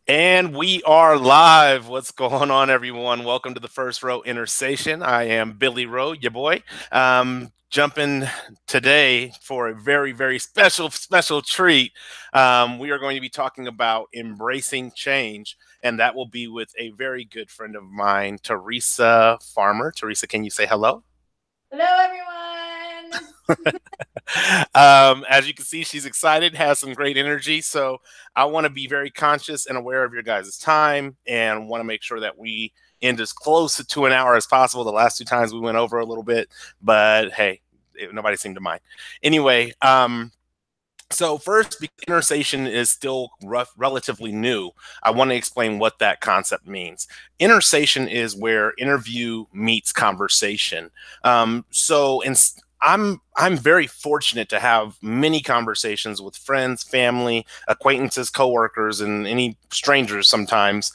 And we are live. What's going on, everyone? Welcome to the First Row Intersation. I am Billy Rowe, your boy. Jumping today for a very, very special treat. We are going to be talking about embracing change, and that will be with a very good friend of mine, Teresa Farmer. Teresa, can you say hello? Hello, everyone. As you can see, she's excited, has some great energy. So I want to be very conscious and aware of your guys' time and want to make sure that we end as close to an hour as possible. The last two times we went over a little bit, but hey, nobody seemed to mind. Anyway, so first, because intersation is still relatively new, I want to explain what that concept means. Intersation is where interview meets conversation. I'm very fortunate to have many conversations with friends, family, acquaintances, coworkers, and any strangers sometimes.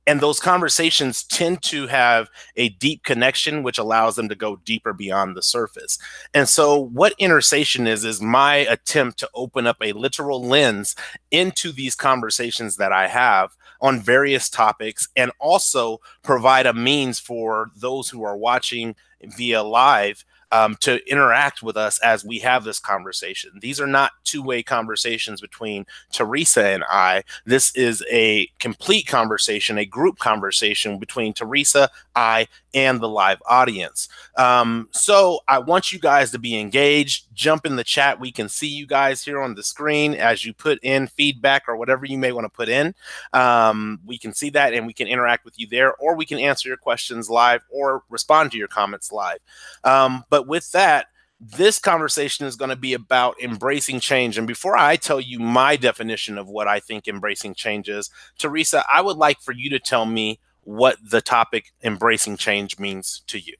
And those conversations tend to have a deep connection, which allows them to go deeper beyond the surface. And so, what intersation is my attempt to open up a literal lens into these conversations that I have on various topics and also provide a means for those who are watching via live to interact with us as we have this conversation. These are not two-way conversations between Teresa and I. This is a complete conversation, a group conversation between Teresa, I, and the live audience. So I want you guys to be engaged. Jump in the chat. We can see you guys here on the screen as you put in feedback or whatever you may want to put in. We can see that and we can interact with you there, or we can answer your questions live or respond to your comments live. But with that, this conversation is going to be about embracing change. And before I tell you my definition of what I think embracing change is, Teresa, I would like for you to tell me what the topic embracing change means to you.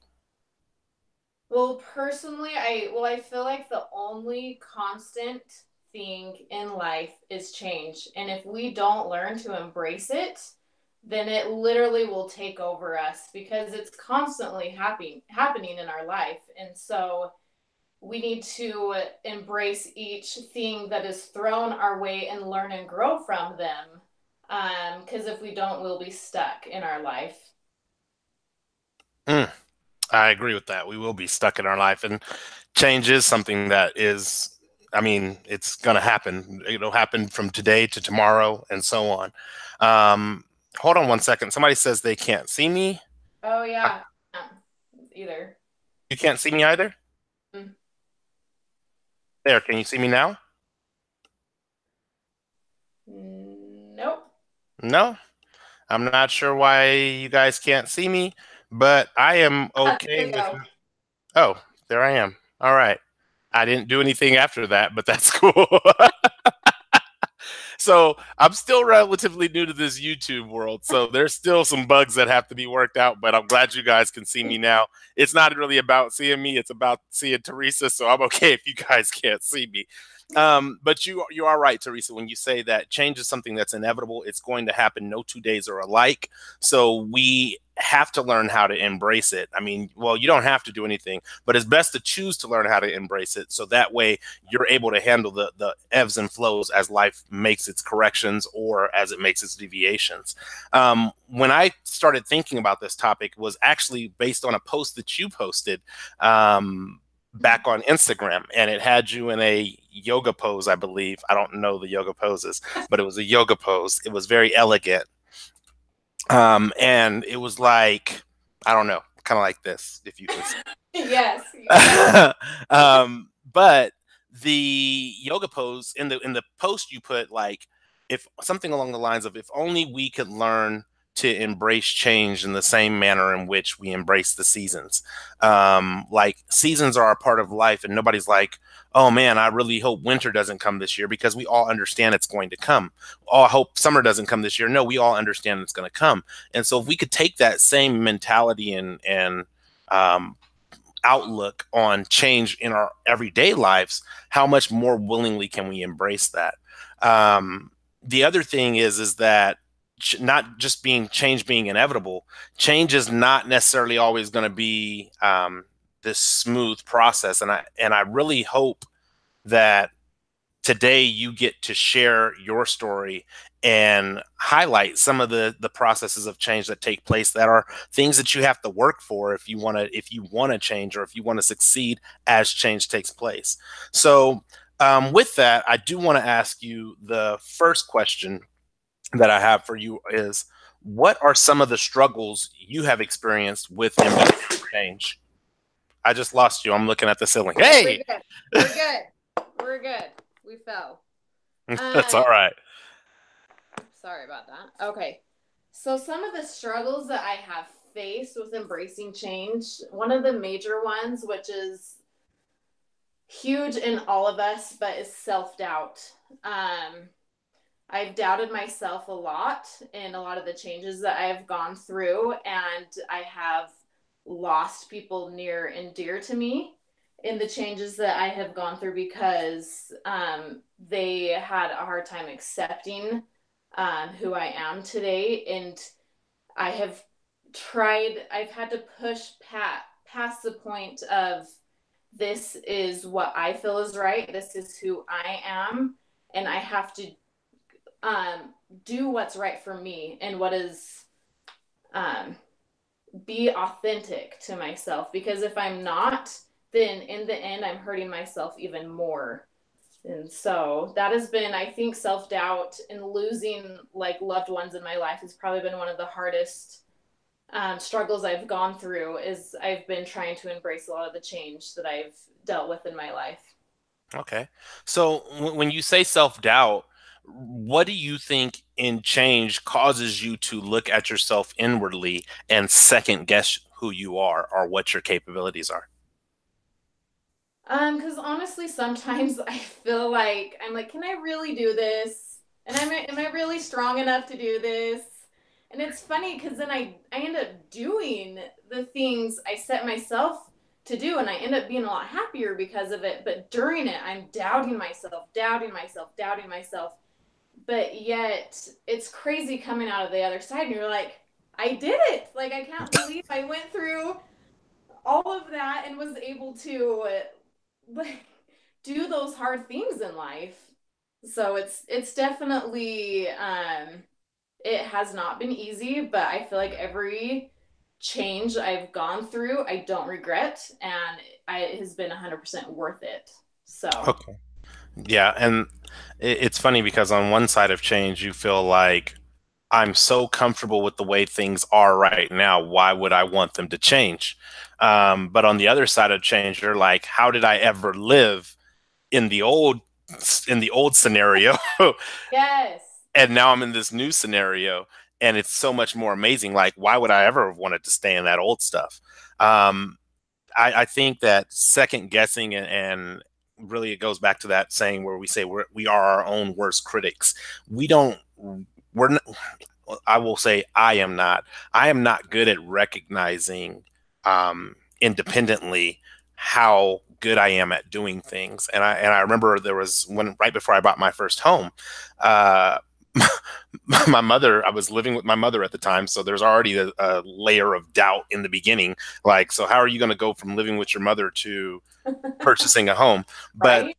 Well, personally, I feel like the only constant thing in life is change. And if we don't learn to embrace it, then it literally will take over us because it's constantly happening in our life. And so we need to embrace each thing that is thrown our way and learn and grow from them. Because if we don't, we'll be stuck in our life. Mm, I agree with that. We will be stuck in our life, and change is something that is, I mean, it's going to happen. It'll happen from today to tomorrow and so on. Hold on one second. Somebody says they can't see me. Oh, Uh, yeah. Either. You can't see me either? Mm. There, can you see me now? Nope. No? I'm not sure why you guys can't see me, but I am There okay you with. go. Oh, there I am. All right. I didn't do anything after that, but that's cool. So I'm still relatively new to this YouTube world. So there's still some bugs that have to be worked out, but I'm glad you guys can see me now. It's not really about seeing me, it's about seeing Teresa. So I'm okay if you guys can't see me. But you are right, Teresa, when you say that change is something that's inevitable. It's going to happen. No 2 days are alike. So we have to learn how to embrace it. I mean, well, you don't have to do anything, but it's best to choose to learn how to embrace it. So that way you're able to handle the ebbs and flows as life makes its corrections or as it makes its deviations. When I started thinking about this topic was actually based on a post that you posted back on Instagram, and it had you in a yoga pose, I believe. I don't know the yoga poses, but it was a yoga pose. It was very elegant. And it was like, I don't know, kind of like this, if you can Yes. but the yoga pose in the post you put like if something along the lines of if only we could learn to embrace change in the same manner in which we embrace the seasons. Like seasons are a part of life, and nobody's like, oh man, I really hope winter doesn't come this year because we all understand it's going to come. Oh, I hope summer doesn't come this year. No, we all understand it's going to come. And so if we could take that same mentality and um, outlook on change in our everyday lives, how much more willingly can we embrace that? The other thing is that not just being change being inevitable, change is not necessarily always going to be this smooth process, and I really hope that today you get to share your story and highlight some of the processes of change that take place, that are things that you have to work for if you want to change, or if you want to succeed as change takes place. So with that, I do want to ask you, the first question that I have for you is, what are some of the struggles you have experienced with embracing change? I just lost you. I'm looking at the ceiling. We're Hey, good. We're good. We're good. We fell. that's all Um, right. Sorry about that. Okay. So some of the struggles that I have faced with embracing change, one of the major ones, which is huge in all of us, but is self-doubt. Um, I've doubted myself a lot in a lot of the changes that I've gone through, and I have lost people near and dear to me in the changes that I have gone through, because they had a hard time accepting who I am today. And I have I've had to push past the point of, this is what I feel is right, this is who I am, and I have to um, do what's right for me, and what is um, be authentic to myself. Because if I'm not, then in the end, I'm hurting myself even more. And so that has been, I think, self doubt and losing like loved ones in my life has probably been one of the hardest struggles I've gone through. Is I've been trying to embrace a lot of the change that I've dealt with in my life. Okay. So when you say self-doubt, what do you think in change causes you to look at yourself inwardly and second guess who you are or what your capabilities are? Because honestly, sometimes I feel like I'm like, can I really do this? And am I really strong enough to do this? And it's funny because then I end up doing the things I set myself to do, and I end up being a lot happier because of it. But during it, I'm doubting myself, doubting myself, doubting myself. But yet, it's crazy coming out of the other side, and you're like, I did it! Like, I can't believe I went through all of that and was able to like do those hard things in life. So it's definitely it has not been easy, but I feel like every change I've gone through, I don't regret, and it has been 100% worth it. So, Okay. Yeah, and it's funny because on one side of change, you feel like, I'm so comfortable with the way things are right now. Why would I want them to change? But on the other side of change, you're like, how did I ever live in the old scenario? yes. And now I'm in this new scenario, and it's so much more amazing. Like, why would I ever have wanted to stay in that old stuff? Um, I think that second guessing, and really it goes back to that saying where we say we are our own worst critics. We don't, we're not, I will say I am not good at recognizing independently how good I am at doing things. And I remember there was when right before I bought my first home, uh, my mother, I was living with my mother at the time, so there's already a layer of doubt in the beginning. Like, so how are you going to go from living with your mother to purchasing a home? But Right?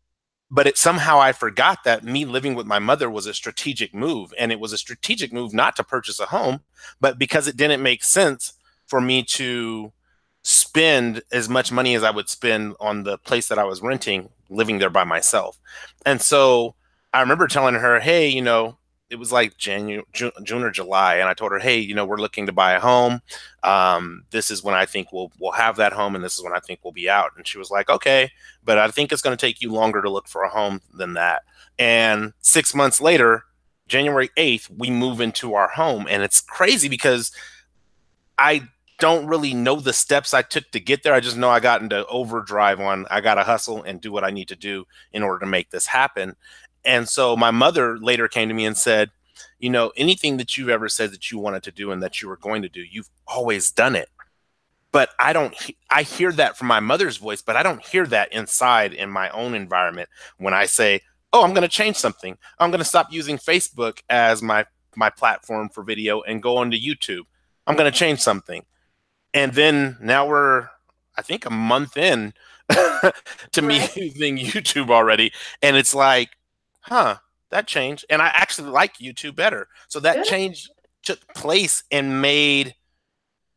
it somehow I forgot that me living with my mother was a strategic move, and it was a strategic move not to purchase a home, but because it didn't make sense for me to spend as much money as I would spend on the place that I was renting, living there by myself. And so I remember telling her, hey, it was like June or July, and I told her, hey, we're looking to buy a home. This is when I think we'll have that home, and this is when I think we'll be out. And she was like, okay, but I think it's going to take you longer to look for a home than that. And 6 months later, January 8th, we move into our home. And it's crazy because I don't really know the steps I took to get there. I just know I got into overdrive on, I got to hustle and do what I need to do in order to make this happen. And so my mother later came to me and said, anything that you've ever said that you wanted to do and that you were going to do, you've always done it. But I hear that from my mother's voice, but I don't hear that inside in my own environment when I say, oh, I'm going to change something. I'm going to stop using Facebook as my platform for video and go onto YouTube. I'm going to change something. And then now we're, I think, a month in to me Right? using YouTube already. And it's like, huh, that changed. And I actually like YouTube better. So that Good. change took place and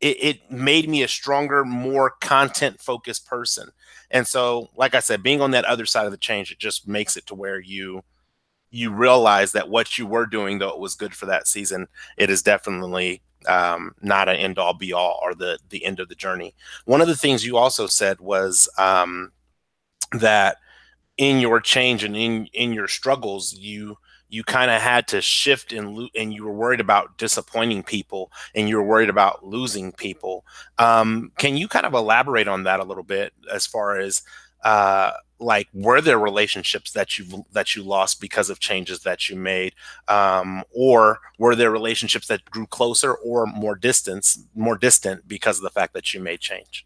it made me a stronger, more content focused person. And so, like I said, being on that other side of the change, it just makes it to where you realize that what you were doing, though it was good for that season, it is definitely not an end all be all or the end of the journey. One of the things you also said was that in your change and in your struggles, you kind of had to shift and you were worried about disappointing people and you were worried about losing people. Can you kind of elaborate on that a little bit as far as like were there relationships that you lost because of changes that you made, or were there relationships that grew closer or more distant because of the fact that you made change?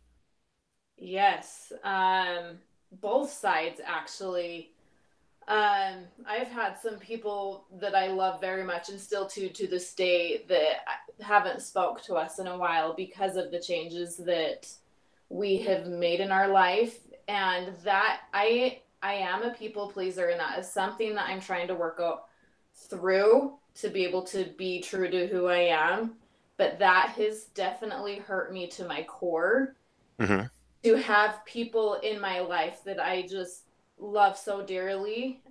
Yes. Both sides actually. I've had some people that I love very much and still to this day that haven't spoke to us in a while because of the changes that we have made in our life. And that I am a people pleaser, and that is something that I'm trying to work out through to be able to be true to who I am. But that has definitely hurt me to my core Hmm. to have people in my life that I just love so dearly,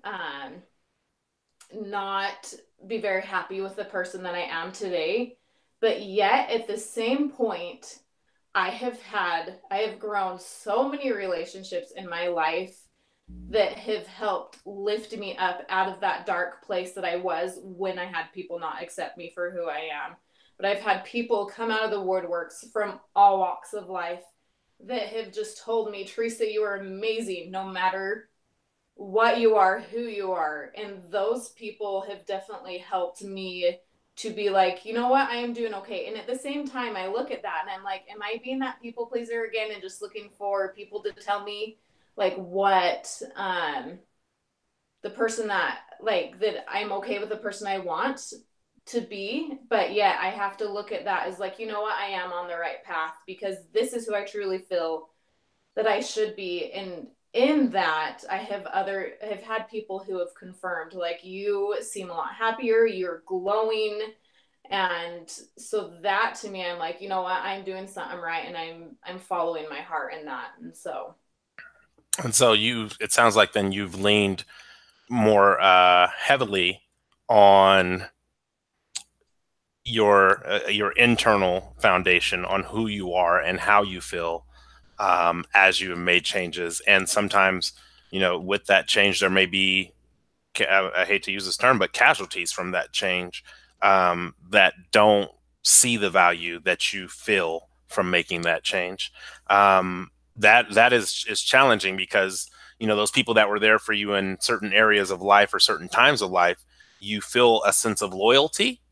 not be very happy with the person that I am today. But yet, at the same point, I have grown so many relationships in my life that have helped lift me up out of that dark place that I was when I had people not accept me for who I am. But I've had people come out of the woodworks from all walks of life that have just told me, Teresa, you are amazing no matter what you are, who you are. And those people have definitely helped me to be like, you know what, I am doing okay. And at the same time, I look at that and I'm like, am I being that people pleaser again and just looking for people to tell me like what the person that like that I'm okay with the person I want to be. But yeah, I have to look at that as like, you know what, I am on the right path because this is who I truly feel that I should be. And in that, have had people who have confirmed like you seem a lot happier, you're glowing. And so that to me, I'm like, you know what, I'm doing something right and I'm following my heart in that. And so And so it sounds like then you've leaned more heavily on your internal foundation on who you are and how you feel, as you have made changes. And sometimes, with that change, there may be, I hate to use this term, but casualties from that change, that don't see the value that you feel from making that change. That is challenging because those people that were there for you in certain areas of life or certain times of life, you feel a sense of loyalty,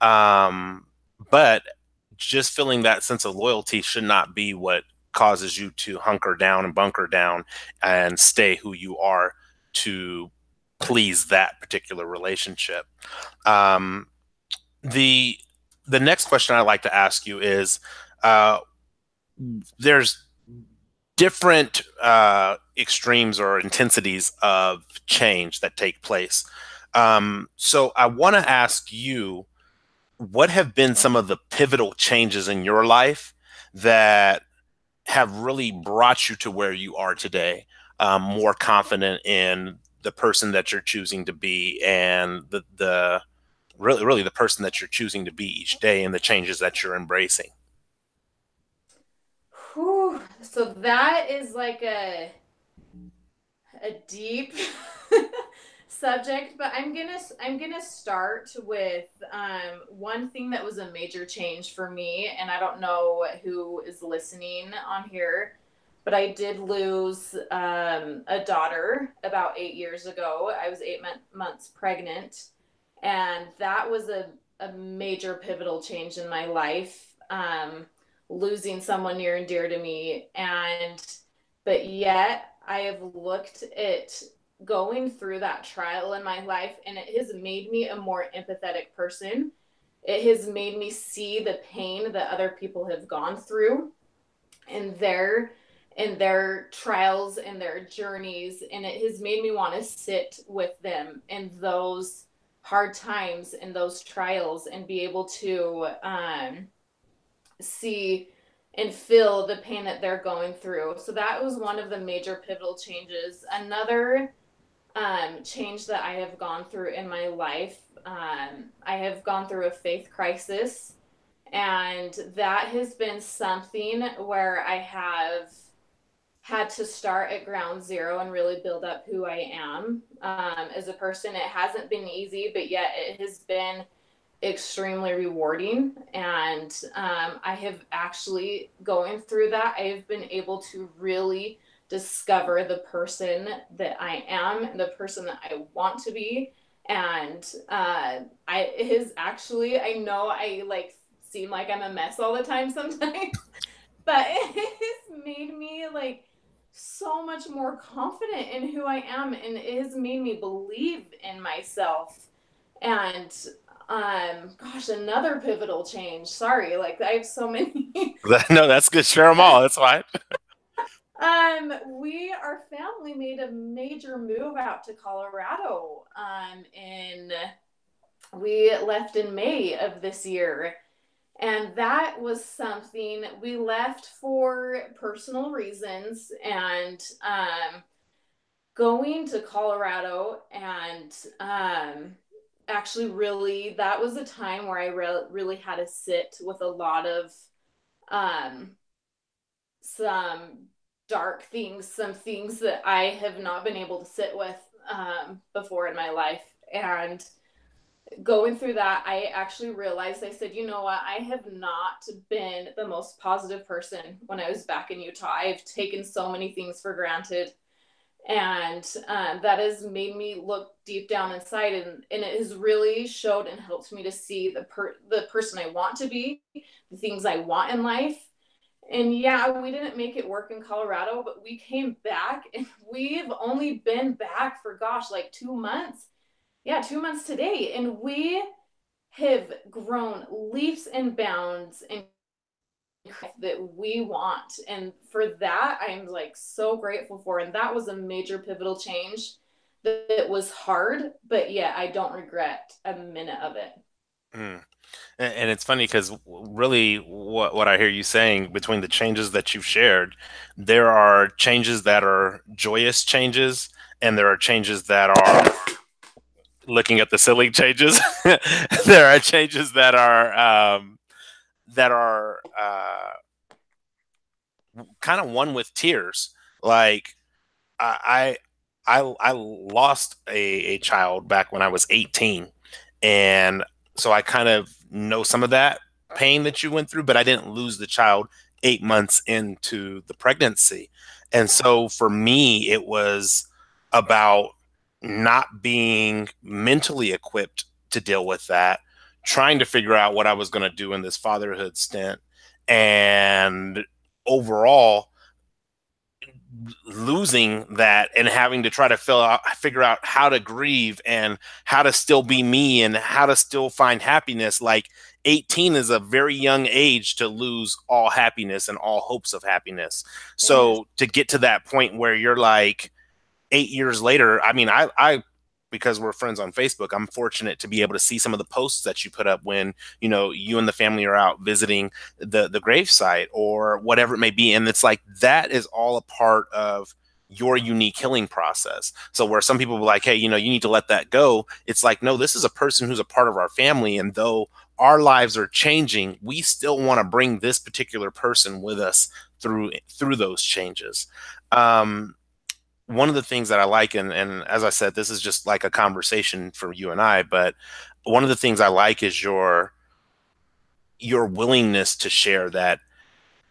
um, but just feeling that sense of loyalty should not be what causes you to hunker down and bunker down and stay who you are to please that particular relationship. Um, the the next question I'd like to ask you is, uh, there's different extremes or intensities of change that take place. So I want to ask you, what have been some of the pivotal changes in your life that have really brought you to where you are today, more confident in the person that you're choosing to be and the really the person that you're choosing to be each day and the changes that you're embracing? whew, so that is like a deep subject, but I'm gonna start with one thing that was a major change for me, and I don't know who is listening on here, but I did lose a daughter about 8 years ago. I was months pregnant, and that was a major pivotal change in my life. Losing someone near and dear to me, and but yet I have looked at going through that trial in my life, and it has made me a more empathetic person. It has made me see the pain that other people have gone through and their and their trials and their journeys, and it has made me want to sit with them in those hard times and those trials and be able to see and feel the pain that they're going through. So that was one of the major pivotal changes. Another change that I have gone through in my life, I have gone through a faith crisis, and that has been something where I have had to start at ground zero and really build up who I am as a person. It hasn't been easy, but yet it has been extremely rewarding. And I have actually, going through that, I have been able to really discover the person that I am, the person that I want to be. And it has actually, I know I like seem like I'm a mess all the time sometimes, but it has made me like so much more confident in who I am, and it has made me believe in myself. And gosh, another pivotal change. Sorry, like I have so many. No, that's good. Share them all. That's fine. Our family made a major move out to Colorado. And we left in May of this year. And that was something we left for personal reasons, and going to Colorado, and actually really that was a time where I really had to sit with a lot of um, some dark things, some things that I have not been able to sit with before in my life. And going through that, I actually realized, I said, you know what? I have not been the most positive person when I was back in Utah. I've taken so many things for granted. And that has made me look deep down inside, and it has really showed and helped me to see the person I want to be, the things I want in life. And yeah, we didn't make it work in Colorado, but we came back, and we've only been back for, gosh, like 2 months. Yeah, 2 months today. And we have grown leaps and bounds and that we want. And for that, I'm like so grateful for. And that was a major pivotal change that was hard, but yeah, I don't regret a minute of it. Mm. And it's funny because really what I hear you saying between the changes that you've shared, there are changes that are joyous changes, and there are changes that are looking at the silly changes. There are changes that are kind of one with tears. Like I I lost a child back when I was 18, and so I kind of know some of that pain that you went through, but I didn't lose the child 8 months into the pregnancy. And Wow. so for me, it was about not being mentally equipped to deal with that, trying to figure out what I was going to do in this fatherhood stint, and overall losing that and having to try to figure out how to grieve and how to still be me and how to still find happiness. Like 18 is a very young age to lose all happiness and all hopes of happiness. It is. So to get to that point where you're like 8 years later, I mean, I because we're friends on Facebook, I'm fortunate to be able to see some of the posts that you put up when, you and the family are out visiting the gravesite or whatever it may be. And it's like that is all a part of your unique healing process. So where some people are like, hey, you need to let that go. It's like, no, this is a person who's a part of our family. And though our lives are changing, we still want to bring this particular person with us through those changes. Um, One of the things that I like, and as I said, this is just like a conversation for you and I, but one of the things I like is your willingness to share that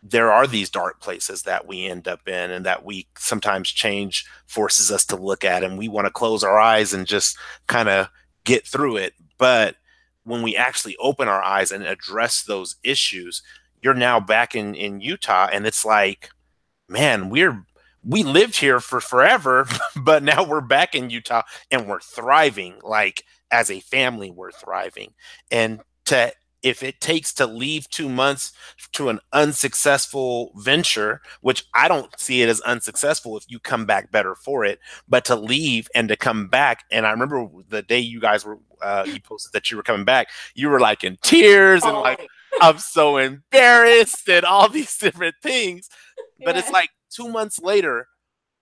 there are these dark places that we end up in and that we sometimes change forces us to look at, and we want to close our eyes and just kind of get through it. But when we actually open our eyes and address those issues, you're now back in Utah, and it's like, man, we lived here for forever, but now we're back in Utah and we're thriving. Like as a family, we're thriving. And to if it takes to leave 2 months to an unsuccessful venture, which I don't see it as unsuccessful if you come back better for it, but to leave and to come back. And I remember the day you guys were, you posted that you were coming back, you were like in tears and like, Bawling. I'm so embarrassed and all these different things. But it's Yeah. like 2 months later,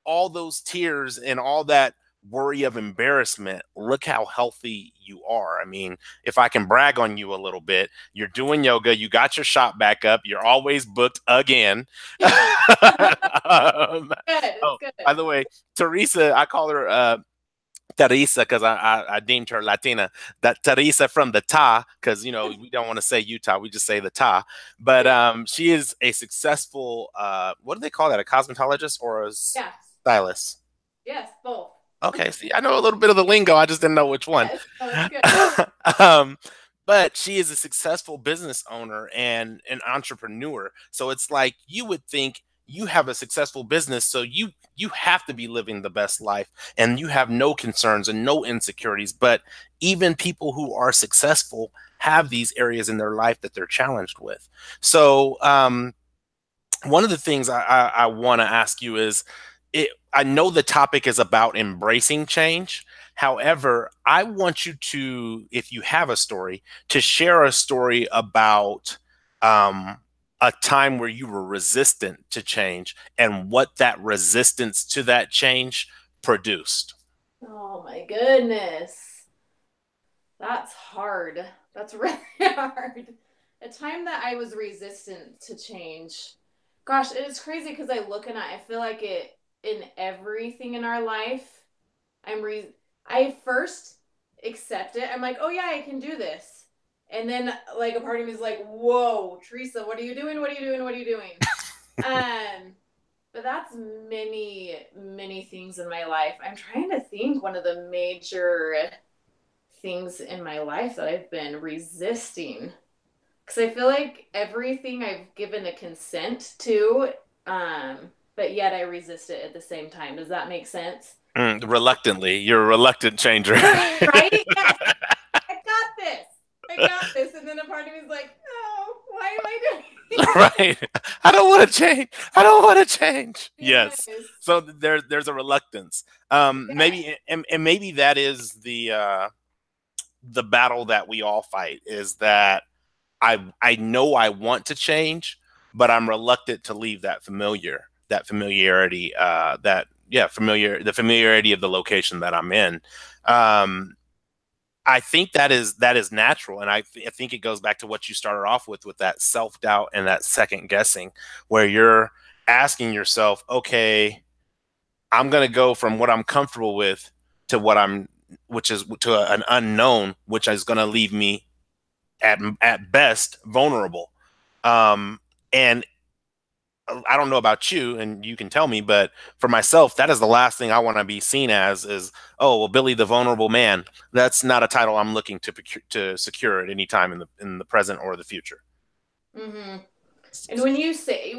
all those tears and all that worry of embarrassment, look how healthy you are. I mean, if I can brag on you a little bit, you're doing yoga, you got your shop back up, you're always booked again. Good. It's Oh, good. by the way, Teresa, I call her Teresa because I deemed her Latina. That Teresa from the Ta, because we don't want to say Utah, we just say the Ta. But Yeah. she is a successful what do they call that? A cosmetologist or a Yes. stylist? Yes. Both. Okay, see, I know a little bit of the lingo. I just didn't know which one. Yes. Oh, it's good. um, but she is a successful business owner and an entrepreneur. So it's like you would think you have a successful business, so you have to be living the best life, and you have no concerns and no insecurities. But even people who are successful have these areas in their life that they're challenged with. So one of the things I want to ask you is I know the topic is about embracing change. However, I want you to, if you have a story, to share a story about um, a time where you were resistant to change and what that resistance to that change produced. Oh my goodness. That's hard. That's really hard. A time that I was resistant to change. Gosh, it's crazy because I feel like it in everything in our life. I'm re I first accept it. I'm like, oh yeah, I can do this. And then like a part of me is like, whoa, Teresa, what are you doing? What are you doing? What are you doing? Um, but that's many things in my life. I'm trying to think one of the major things in my life that I've been resisting. Because I feel like everything I've given a consent to, but yet I resist it at the same time. Does that make sense? Reluctantly, you're a reluctant changer. Right? Yes. I got this. I got this. And then a part of me is like, no, why am I doing Right. I don't want to change. I don't want to change. Yes. this? So there's a reluctance. Yes. Maybe and maybe that is the battle that we all fight is that I know I want to change, but I'm reluctant to leave that familiarity, that yeah, the familiarity of the location that I'm in. Um, I think that is natural, and I think it goes back to what you started off with that self doubt and that second guessing, where you're asking yourself, okay, I'm going to go from what I'm comfortable with to which is to an unknown, which is going to leave me at best vulnerable. And I don't know about you, and you can tell me, but for myself, that is the last thing I want to be seen as is, oh, well, Billy the vulnerable man. That's not a title I'm looking to secure at any time in the present or the future. Mm-hmm. And when you say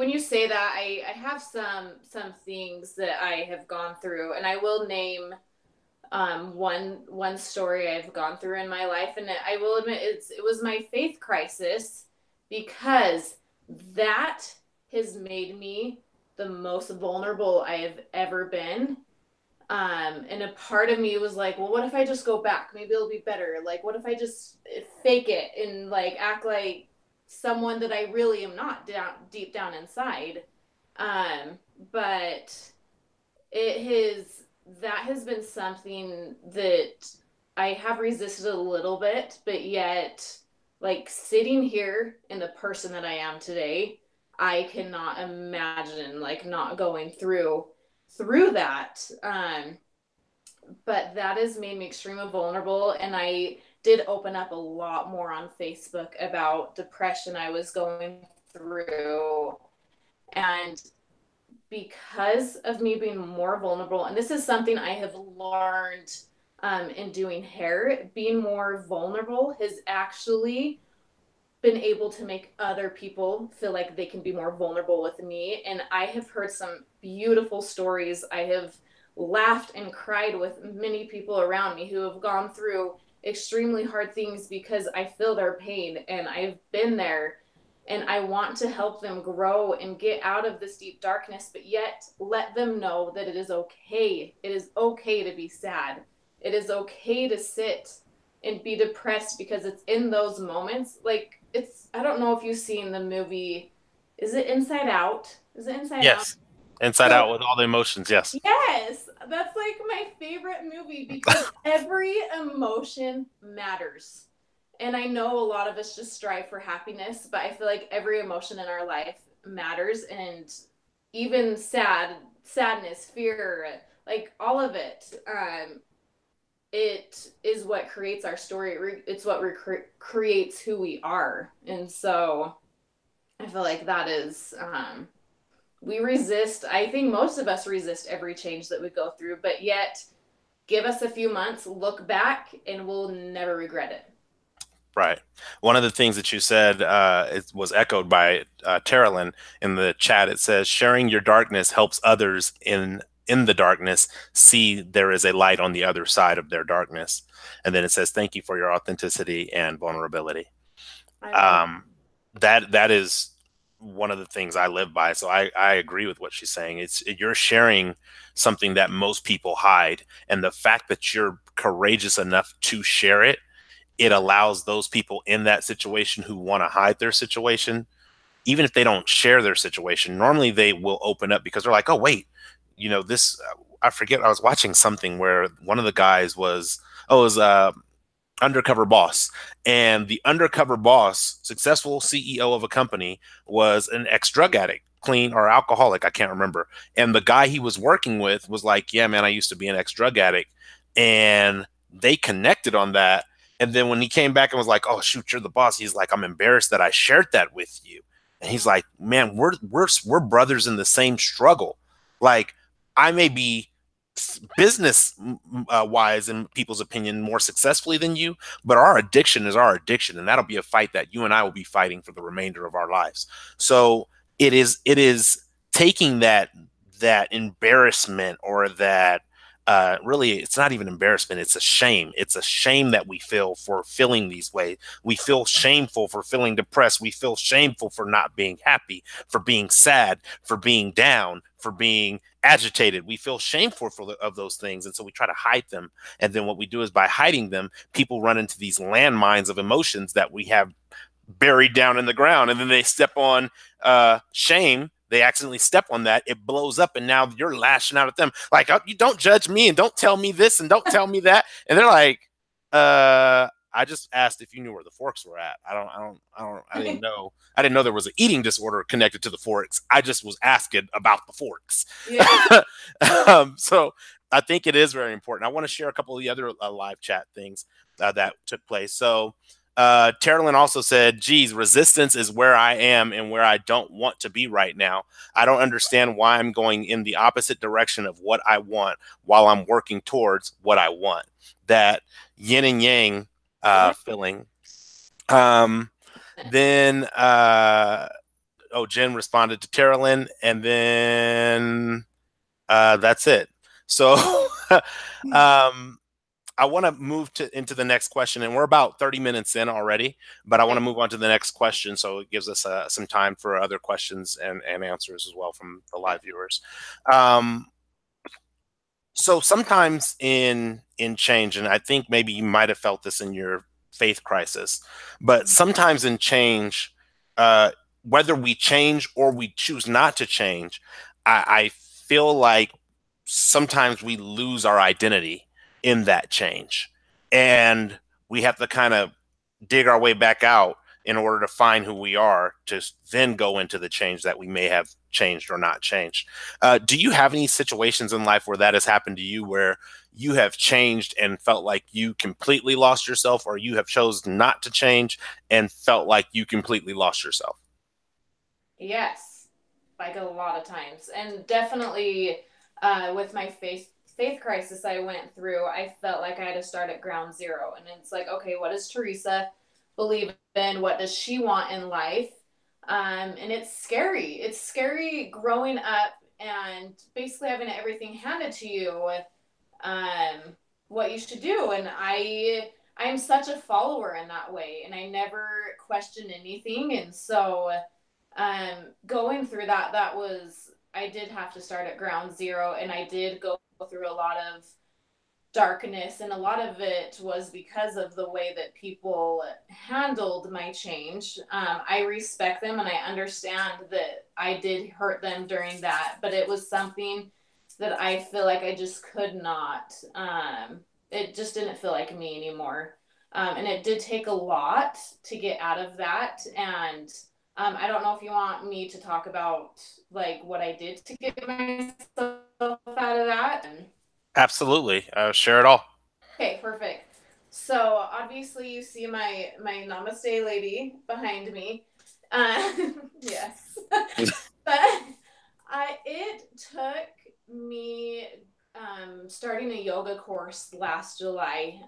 that, I have some things that I have gone through, and I will name one story I've gone through in my life, and I will admit it was my faith crisis because that has made me the most vulnerable I have ever been. And a part of me was like, well, what if I just go back? Maybe it'll be better. Like, what if I just fake it and like act like someone that I really am not down deep down inside. Um, but it has that has been something that I have resisted a little bit, but yet like sitting here in the person that I am today, I cannot imagine like not going through that. But that has made me extremely vulnerable, and I did open up a lot more on Facebook about depression I was going through. And because of me being more vulnerable, and this is something I have learned in doing hair, being more vulnerable has actually been able to make other people feel like they can be more vulnerable with me. And I have heard some beautiful stories. I have laughed and cried with many people around me who have gone through extremely hard things because I feel their pain and I've been there and I want to help them grow and get out of this deep darkness, but yet let them know that it is okay. It is okay to be sad. It is okay to sit and be depressed because it's in those moments. Like, it's, I don't know if you've seen the movie, is it Inside Out? Is it Inside Out? Yes. Inside So Out with all the emotions. Yes. yes, that's like my favorite movie because every emotion matters. And I know a lot of us just strive for happiness, but I feel like every emotion in our life matters, and even sadness, fear, like all of it. It is what creates our story. It's what creates who we are. And so I feel like that is we resist. I think most of us resist every change that we go through, but yet give us a few months, look back, and we'll never regret it. Right. One of the things that you said it was echoed by Terrelyn in the chat. It says sharing your darkness helps others in the darkness see there is a light on the other side of their darkness. And then it says thank you for your authenticity and vulnerability. I love Um, that is one of the things I live by. So I agree with what she's saying. It's you're sharing something that most people hide, and the fact that you're courageous enough to share it, it allows those people in that situation who want to hide their situation, even if they don't share their situation, normally they will open up because they're like, oh, wait, this, I forget, I was watching something where one of the guys was, oh, it was undercover boss. And the undercover boss, successful CEO of a company, was an ex drug addict, clean or alcoholic, I can't remember. And the guy he was working with was like, yeah, man, I used to be an ex drug addict. And they connected on that. And then when he came back and was like, oh, shoot, you're the boss, he's like, I'm embarrassed that I shared that with you. And he's like, man, we're brothers in the same struggle. Like, I may be business wise in people's opinion more successfully than you, but our addiction is our addiction, and that'll be a fight that you and I will be fighting for the remainder of our lives. So it is taking that embarrassment, or that really, it's not even embarrassment, it's a shame. It's a shame that we feel for feeling these ways. We feel shameful for feeling depressed. We feel shameful for not being happy, for being sad, for being down, for being agitated. We feel shameful of those things, and so we try to hide them. And then what we do is, by hiding them, people run into these landmines of emotions that we have buried down in the ground, and then they step on shame. They accidentally step on that, it blows up, and now you're lashing out at them like, oh, you don't judge me and don't tell me this and don't tell me that. And they're like, I just asked if you knew where the forks were at. I didn't it. know. I didn't know there was an eating disorder connected to the forks. I just was asking about the forks. Yeah. So I think it is very important. I want to share a couple of the other live chat things that took place. So Terrelyn also said, geez, resistance is where I am and where I don't want to be right now. I don't understand why I'm going in the opposite direction of what I want while I'm working towards what I want. That yin and yang Yeah. feeling. Um, then, oh, Jen responded to Terrelyn, and then that's it. So, um, I want to move into the next question, and we're about 30 minutes in already, but I want to move on to the next question, so it gives us some time for other questions and answers as well from the live viewers. Um, so sometimes in change, and I think maybe you might have felt this in your faith crisis, but sometimes in change, uh, whether we change or we choose not to change, I feel like sometimes we lose our identity in that change, and we have to kind of dig our way back out in order to find who we are, to then go into the change that we may have changed or not changed. Do you have any situations in life where that has happened to you, where you have changed and felt like you completely lost yourself, or you have chosen not to change and felt like you completely lost yourself? Yes, like a lot of times, and definitely with my faith crisis I went through, I felt like I had to start at ground zero, and it's like, okay, what does Teresa believe in? What does she want in life? And it's scary. It's scary growing up and basically having everything handed to you, um, what you should do. And I'm such a follower in that way, and I never question anything. And so, going through that, that was, I did have to start at ground zero, and I did go through a lot of darkness, and a lot of it was because of the way that people handled my change. I respect them, and I understand that I did hurt them during that, but it was something that I feel like I just could not. It just didn't feel like me anymore, and it did take a lot to get out of that. And I don't know if you want me to talk about like what I did to get myself out of that. And Absolutely. Share it all. okay, perfect. So obviously you see my namaste lady behind me. Uh, yes, but it took me starting a yoga course last July.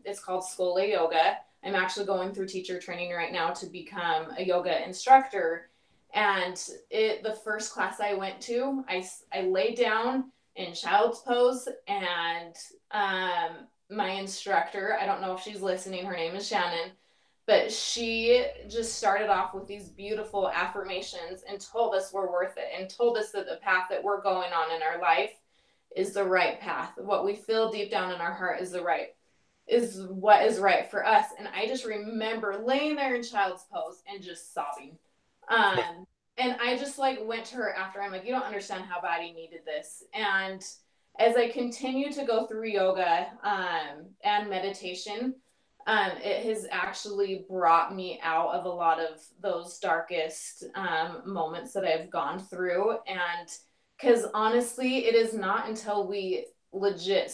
It's called Skola Yoga. I'm actually going through teacher training right now to become a yoga instructor. And the first class I went to, I laid down in child's pose, and my instructor, I don't know if she's listening, her name is Shannon, but she just started off with these beautiful affirmations and told us we're worth it, and told us that the path that we're going on in our life is the right path. What we feel deep down in our heart is what is right for us. And I just remember laying there in child's pose and just sobbing. Um, and I just like went to her after. I'm like, you don't understand how bad I needed this. And as I continue to go through yoga and meditation, it has actually brought me out of a lot of those darkest moments that I've gone through. And because honestly, it is not until we legit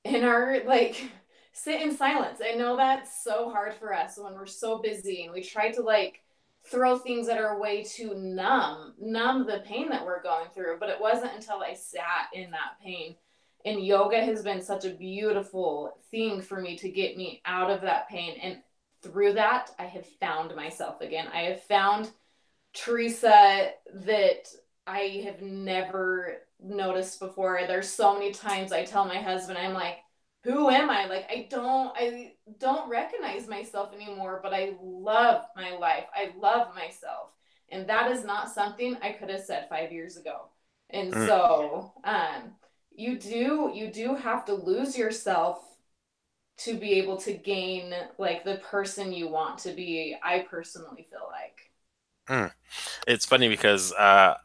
in our like sit in silence. I know that's so hard for us when we're so busy and we try to like throw things at our way to numb the pain that we're going through, but it wasn't until I sat in that pain. And yoga has been such a beautiful thing for me to get me out of that pain, and through that I have found myself again. I have found Teresa that I have never noticed before. There's so many times I tell my husband, I'm like, who am I? Like I don't recognize myself anymore, but I love my life. I love myself. And that is not something I could have said 5 years ago. And Mm, so you do have to lose yourself to be able to gain like the person you want to be, I personally feel like. mm. It's funny because I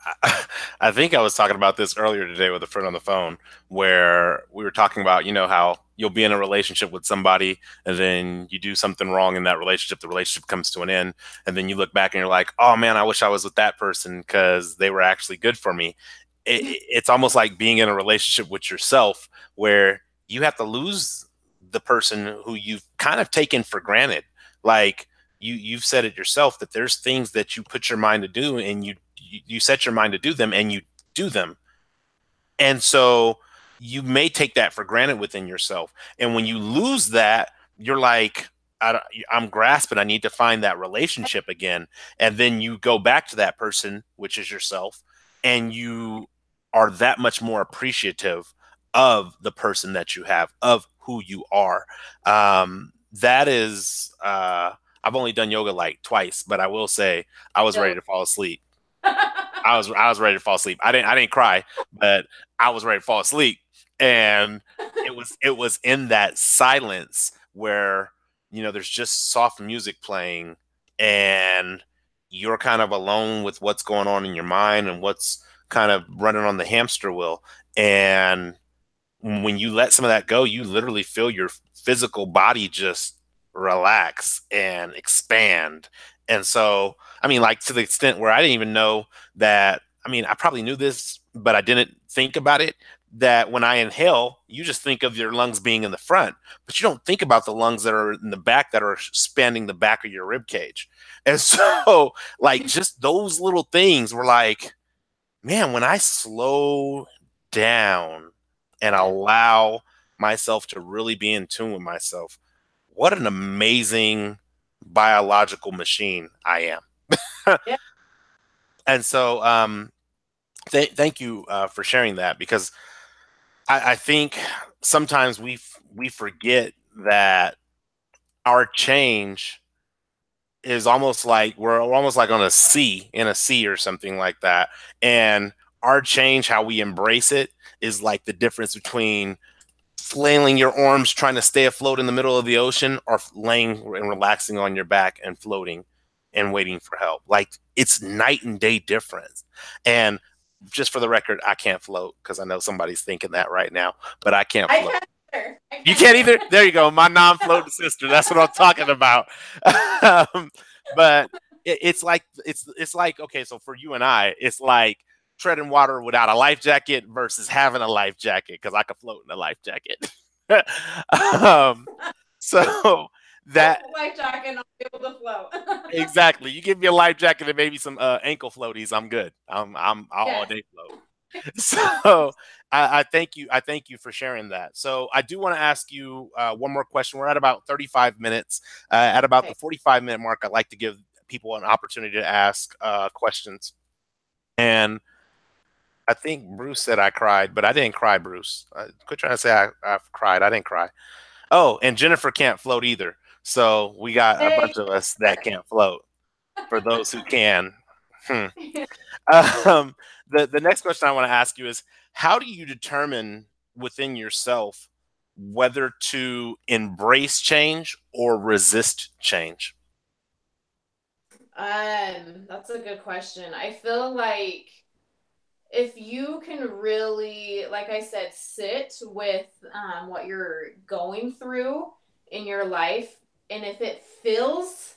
think I was talking about this earlier today with a friend on the phone, where we were talking about, how you'll be in a relationship with somebody and then you do something wrong in that relationship, the relationship comes to an end, and then you look back and you're like, oh man, I wish I was with that person because they were actually good for me. It's almost like being in a relationship with yourself where you have to lose the person who you've kind of taken for granted. Like, you've said it yourself that there's things that you put your mind to do, and you set your mind to do them and you do them. And so you may take that for granted within yourself. And when you lose that, you're like, I'm grasping. I need to find that relationship again. And then you go back to that person, which is yourself, and you are that much more appreciative of the person that you have, of who you are. That is, I've only done yoga like twice, but I will say I was ready to fall asleep. I was ready to fall asleep. I didn't cry, but I was ready to fall asleep. And it was in that silence where, there's just soft music playing, and you're kind of alone with what's going on in your mind and what's kind of running on the hamster wheel. And when you let some of that go, you literally feel your physical body just relax and expand. And so, I mean, like, to the extent where I didn't even know that, I mean, I probably knew this, but I didn't think about it. That when I inhale, you just think of your lungs being in the front, but you don't think about the lungs that are in the back that are spanning the back of your rib cage. And so, like, just those little things were like, man, when I slow down and Yeah. allow myself to really be in tune with myself, what an amazing biological machine I am. Yeah. And so, thank you for sharing that, because I think sometimes we forget that our change is almost like we're almost like on a sea in a sea or something like that. And our change, how we embrace it, is like the difference between flailing your arms trying to stay afloat in the middle of the ocean or laying and relaxing on your back and floating and waiting for help. Like it's night and day difference. And just for the record, I can't float because I know somebody's thinking that right now, but I can't I float. can't either. I You can't can't either. either. There you go. My non-floating sister. That's what I'm talking about. um, but it's like it's like okay. So for you and I, it's like treading water without a life jacket versus having a life jacket because I could float in a life jacket. um, so that Life jacket and I'll be able to float. exactly. You give me a life jacket and maybe some ankle floaties. I'm good. I'll all Yes. day float. So I thank you. I thank you for sharing that. So I do want to ask you one more question. We're at about 35 minutes. At about Okay. the 45-minute mark, I'd like to give people an opportunity to ask questions. And I think Bruce said I cried, but I didn't cry, Bruce. Quit trying to say I've cried. I didn't cry. Oh, and Jennifer can't float either. So we got a Hey. bunch of us that can't float. For those who can. Hmm. The next question I want to ask you is how do you determine within yourself whether to embrace change or resist change? That's a good question. I feel like if you can really, like I said, sit with what you're going through in your life, and if it feels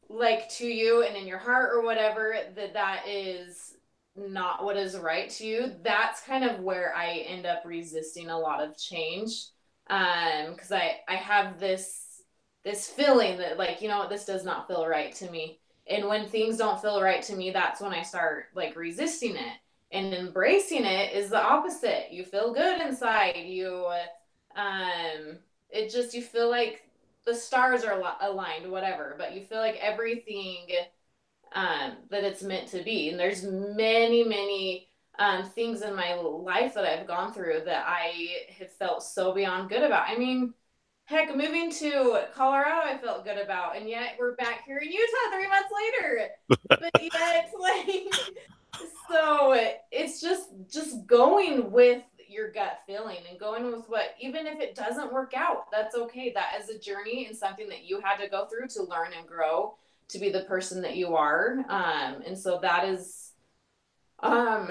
like to you and in your heart or whatever that is not what is right to you, that's kind of where I end up resisting a lot of change. Because I have this feeling that, like, you know what, this does not feel right to me. And when things don't feel right to me, that's when I start like resisting it. And embracing it is the opposite. You feel good inside. Um it just, you feel like the stars are aligned, whatever, but you feel like everything that it's meant to be. And there's many, many things in my life that I've gone through that I have felt so beyond good about. I mean, heck, moving to Colorado, I felt good about, and yet we're back here in Utah 3 months later. But yet, like, so it's just going with your gut feeling and going with what, even if it doesn't work out, that's okay. That is a journey and something that you had to go through to learn and grow to be the person that you are. And so that is, um,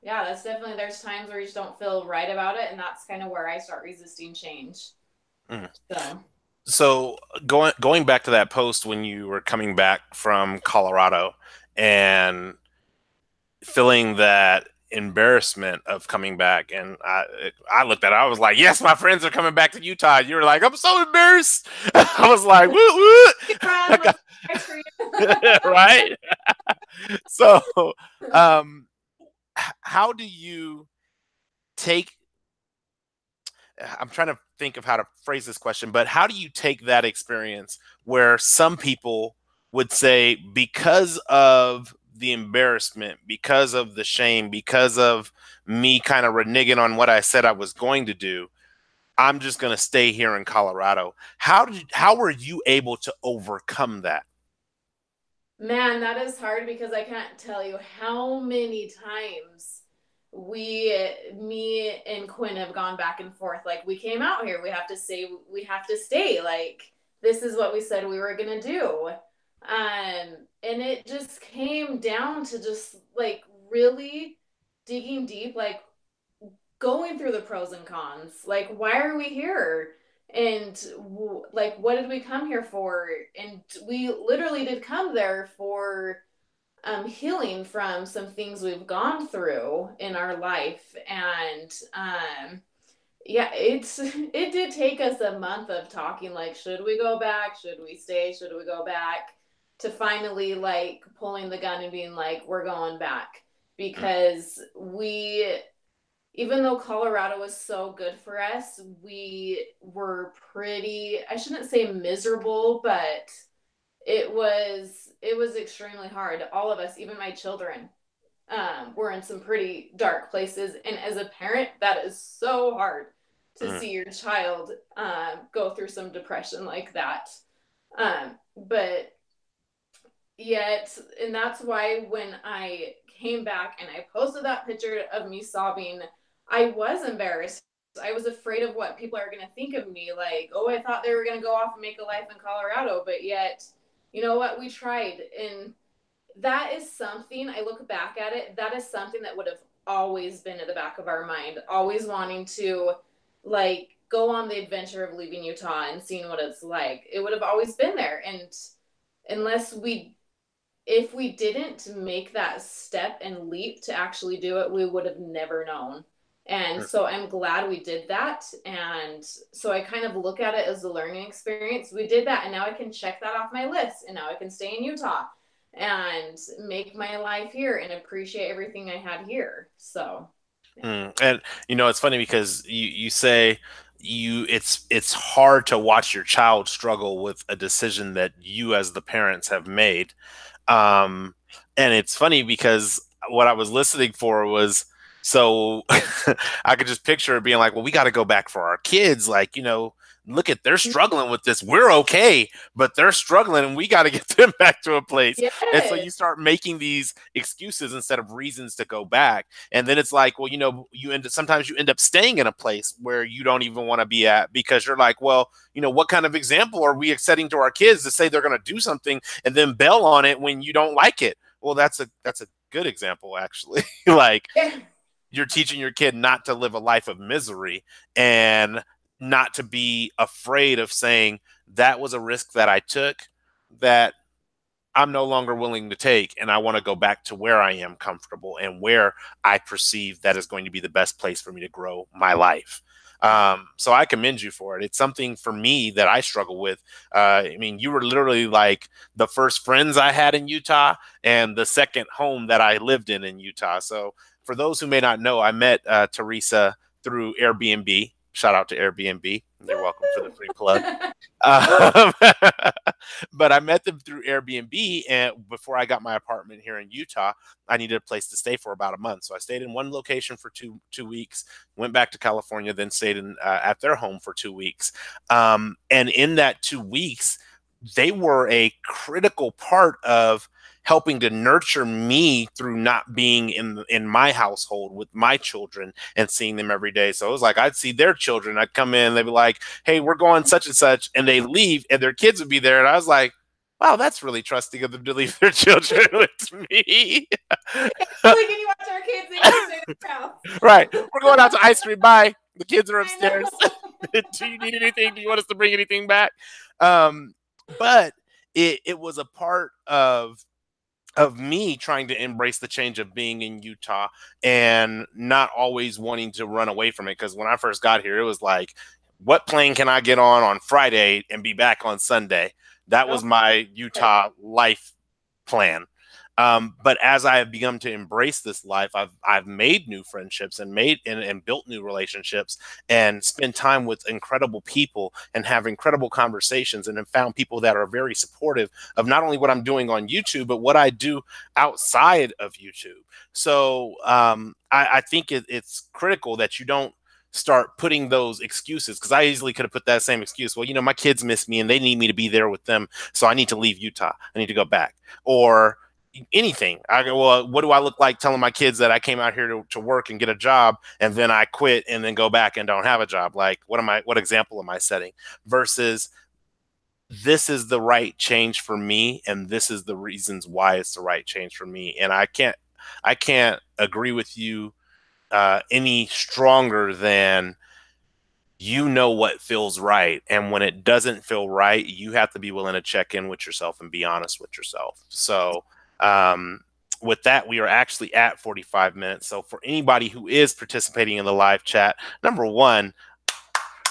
yeah, that's definitely, there's times where you just don't feel right about it, and that's kind of where I start resisting change. Mm. So. So going back to that post when you were coming back from Colorado and feeling that embarrassment of coming back, and I looked at it, I was like, yes, my friends are coming back to Utah. You were like, I'm so embarrassed. I was like, Run, let's ice cream. right. So um how do you take I'm trying to think of how to phrase this question, but how do you take that experience where some people would say, because of the embarrassment, because of the shame, because of me kind of reneging on what I said I was going to do, I'm just going to stay here in Colorado. How were you able to overcome that? Man, that is hard because I can't tell you how many times me and Quinn have gone back and forth. Like, we came out here, we have to say, we have to stay. Like, this is what we said we were gonna do. And it just came down to just like really digging deep, like going through the pros and cons. Like, why are we here? And like, what did we come here for? And we literally did come there for healing from some things we've gone through in our life. And yeah, it did take us a month of talking, like, should we go back? Should we stay? Should we go back? To finally like pulling the gun and being like, we're going back. Because even though Colorado was so good for us, we were pretty, I shouldn't say miserable, but it was extremely hard. All of us, even my children. we're in some pretty dark places. And as a parent, that is so hard to Mm, see your child go through some depression like that. But yet, and that's why when I came back and I posted that picture of me sobbing, I was embarrassed. I was afraid of what people are going to think of me. Like, oh, I thought they were going to go off and make a life in Colorado, but yet, you know what? We tried. And that is something, I look back at it, that is something that would have always been at the back of our mind, always wanting to like go on the adventure of leaving Utah and seeing what it's like. It would have always been there. And unless we if we didn't make that step and leap to actually do it, we would have never known. And mm, so I'm glad we did that. And so I kind of look at it as a learning experience. We did that, and now I can check that off my list. And now I can stay in Utah and make my life here and appreciate everything I had here. So, yeah. And it's funny because you say it's hard to watch your child struggle with a decision that you as the parents have made. Um, and it's funny because what I was listening for was so I could just picture it being like, well, we got to go back for our kids. Like, look at they're struggling with this. We're okay, but they're struggling and we got to get them back to a place. And so Yes. you start making these excuses instead of reasons to go back. And then it's like, well, sometimes you end up staying in a place where you don't even want to be at because you're like, well, what kind of example are we setting to our kids to say they're going to do something and then bail on it when you don't like it? Well, that's a good example, actually. Like Yeah. you're teaching your kid not to live a life of misery and not to be afraid of saying that was a risk that I took that I'm no longer willing to take, and I want to go back to where I am comfortable and where I perceive that is going to be the best place for me to grow my life. So I commend you for it. It's something for me that I struggle with. I mean, you were literally like the first friends I had in Utah and the second home that I lived in Utah. So for those who may not know, I met Teresa through Airbnb. Shout out to Airbnb. You're welcome for the free plug. Um, but I met them through Airbnb, and before I got my apartment here in Utah, I needed a place to stay for about a month. So I stayed in one location for two weeks, went back to California, then stayed in at their home for 2 weeks. And in that 2 weeks, they were a critical part of helping to nurture me through not being in my household with my children and seeing them every day. So it was like I'd see their children, I'd come in, they'd be like, hey, we're going such and such, and they leave and their kids would be there. And I was like, wow, that's really trusting of them to leave their children with me. Like, can you watch our kids? They can stay in the house. Right. We're going out to ice cream. Bye. The kids are I upstairs. know. Do you need anything? Do you want us to bring anything back? But it was a part of me trying to embrace the change of being in Utah and not always wanting to run away from it. Because when I first got here, it was like, what plane can I get on Friday and be back on Sunday? That Oh, was my okay. Utah life plan. But as I have begun to embrace this life, I've made new friendships and and built new relationships and spend time with incredible people and have incredible conversations and have found people that are very supportive of not only what I'm doing on YouTube, but what I do outside of YouTube. So I think it's critical that you don't start putting those excuses because I easily could have put that same excuse. Well, my kids miss me and they need me to be there with them. So I need to leave Utah. I need to go back. Or anything. I go, well, what do I look like telling my kids that I came out here to work and get a job and then I quit and then go back and don't have a job? Like, what example am I setting? Versus this is the right change for me and this is the reasons why it's the right change for me. And I can't agree with you any stronger than what feels right. And when it doesn't feel right, you have to be willing to check in with yourself and be honest with yourself. So, um, with that, we are actually at 45 minutes. So, for anybody who is participating in the live chat, number one,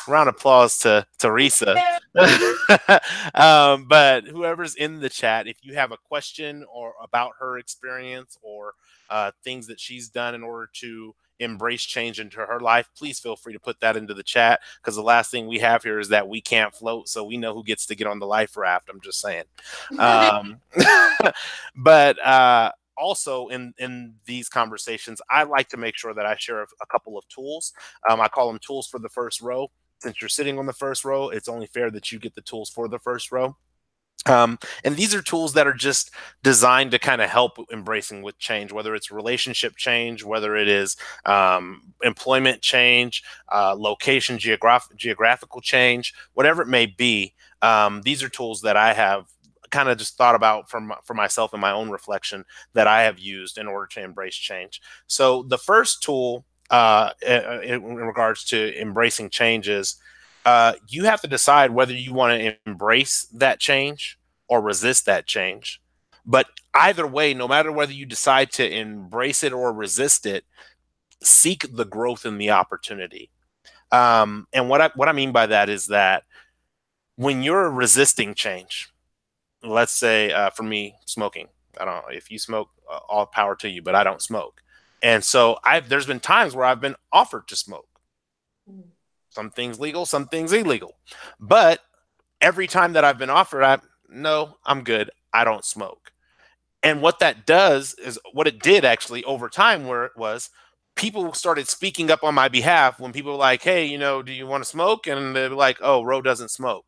round of applause to Teresa. Yeah. But whoever's in the chat, if you have a question or about her experience or things that she's done in order to embrace change into her life, please feel free to put that into the chat because the last thing we have here is that we can't float, so we know who gets to get on the life raft. I'm just saying. Um, but also in these conversations, I like to make sure that I share a couple of tools. I call them tools for the first row. Since you're sitting on the first row, it's only fair that you get the tools for the first row. And these are tools that are just designed to kind of help embracing with change, whether it's relationship change, whether it is employment change, location, geographical change, whatever it may be. These are tools that I have kind of just thought about for myself and my own reflection that I have used in order to embrace change. So the first tool in regards to embracing change is you have to decide whether you want to embrace that change or resist that change. But either way, no matter whether you decide to embrace it or resist it, seek the growth and the opportunity. And what I mean by that is that when you're resisting change, let's say for me, smoking. I don't know if you smoke, all power to you, but I don't smoke. And so there's been times where I've been offered to smoke. Mm-hmm. Some things legal, some things illegal. But every time that I've been offered, no, I'm good. I don't smoke. And what that does is what it did actually over time, where it was people started speaking up on my behalf when people were like, hey, do you want to smoke? And they're like, oh, Ro doesn't smoke.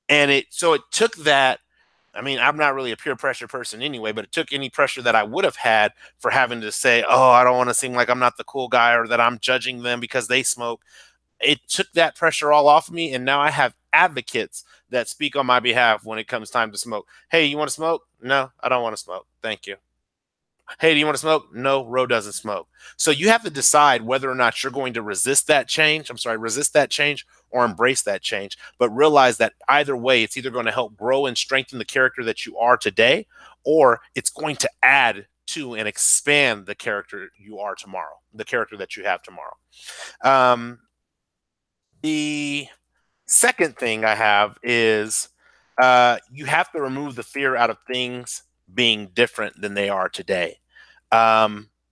And it took that. I mean, I'm not really a peer pressure person anyway, but it took any pressure that I would have had for having to say, oh, I don't want to seem like I'm not the cool guy or that I'm judging them because they smoke. It took that pressure all off of me. And now I have advocates that speak on my behalf when it comes time to smoke. Hey, you want to smoke? No, I don't want to smoke. Thank you. Hey, do you want to smoke? No, Ro doesn't smoke. So you have to decide whether or not you're going to resist that change. I'm sorry, resist that change or embrace that change. But realize that either way, it's either going to help grow and strengthen the character that you are today, or it's going to add to and expand the character you are tomorrow, the character that you have tomorrow. Um, the second thing I have is you have to remove the fear out of things being different than they are today.